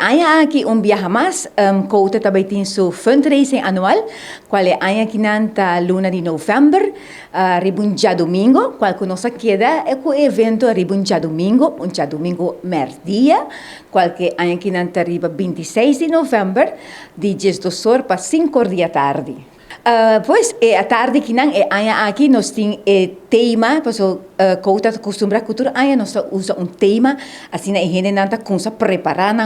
aya aqui viaja mais, Kouta também tem seu fundraising anual, qual é aya que nanta luna de novembro, ribunja domingo, qual que nossa queda é o evento ribunja domingo, um domingo merdia, qual que aya que nanta riba 26 de novembro, de 10 horas para 5 da tarde. Pois, à tarde que não é aqui nós temos tema, porque Kouta costuma cultura, nós usa tema, assim a gente não está com preparar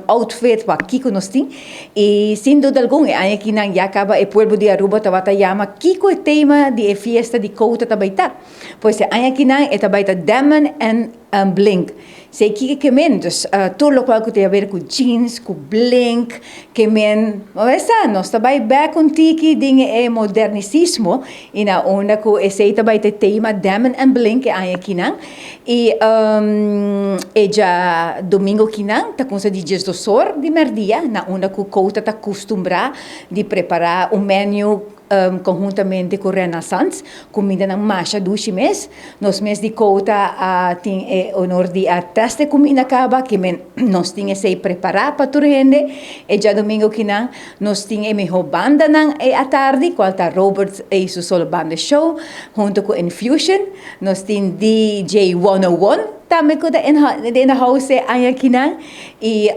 outfit para aqui que nós temos e sem dúvida alguma que não já acaba o povo de Aruba estava chama Kiko é tema de festa de Kouta também tá, pois que não é também tá Diamond and Blink. Sei que men, dus tudo o qual que tem a ver com jeans, com blink, que men, mas nós também bem contigo dinhe modernicismo e na onda que esse também tem tema Diamond and Blink aqui não e já domingo que não tá com de 10 horas de merdia na onda que o Kouta tá acostumado de preparar menu conjuntamente com Renaissance, comida na marcha dos mês. Nós mês de Kouta tem honor de teste comida acaba que nós tinha se preparar para toda gente. E já domingo que não, nós tinha melhor banda à tarde, qual tá Robert e seu solo banda show, junto com Infusion. Nós tem DJ 101 também que na house aqui não e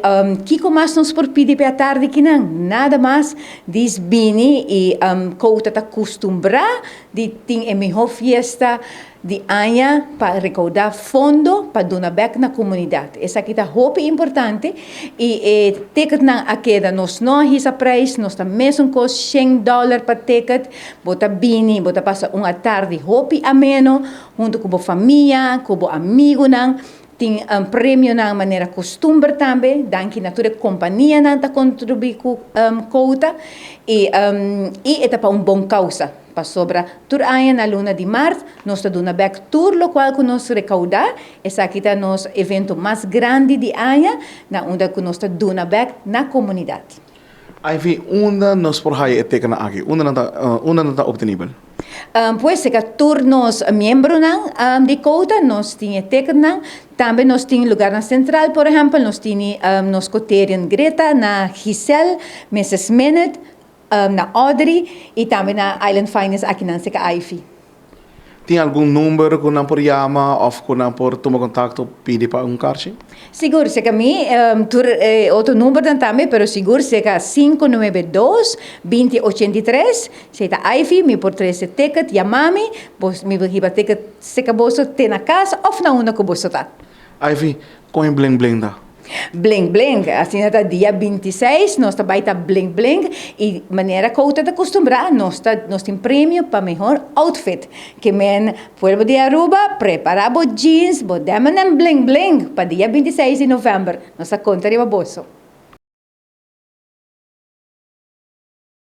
Kiko mais nos por pedir para a tarde que não nada mais diz bini e Kouta tá acostumbrado de ter a melhor festa de Anya para recordar fundo para donar back na comunidade. Essa aqui tá muito importante e ticket na aquela nós não hisa preço, nós tá mesmo com $100 para ticket, bota bini, bota passa uma tarde muito ameno, junto com a família, com o amigo não. Tem prêmio na maneira costume também, danke natura companhia não tá contribuir com Kouta e é para bom causa. Para sobra tur aya na luna de março, nós estamos dando back tour, lo qual que nós recaudar, esse aqui é nosso evento mais grande de aya, na onde que nós estamos dando back na comunidade. Ivy, onde nós por aí teken aqui, onde não está obtenível? Pois é que tour nós membros de Kouta, nós temos teken também nós temos lugar na central, por exemplo, nós temos nós coterian Greta, na Giselle, Mrs. Minute, na Audrey e também na Island Finance aqui na Ivy. Tem algum número que não por chamar ou que não por tomar contato pedir para caixa? Seguro, se que a mim, outro número também, mas seguro, se que 592-2083, se que Ivy, me por 13 ticket, chamame, me por ticket, se que você tem na casa ou na onda que você está. Ivy, com bling bling da. Bling bling, assim até dia 26, nós também tá bling bling e maneira que outra acostumbrada, nós temos prêmio para melhor outfit, que men povo de Aruba preparar jeans, bo diamond and bling bling para dia 26 de novembro, nossa conta de bolso.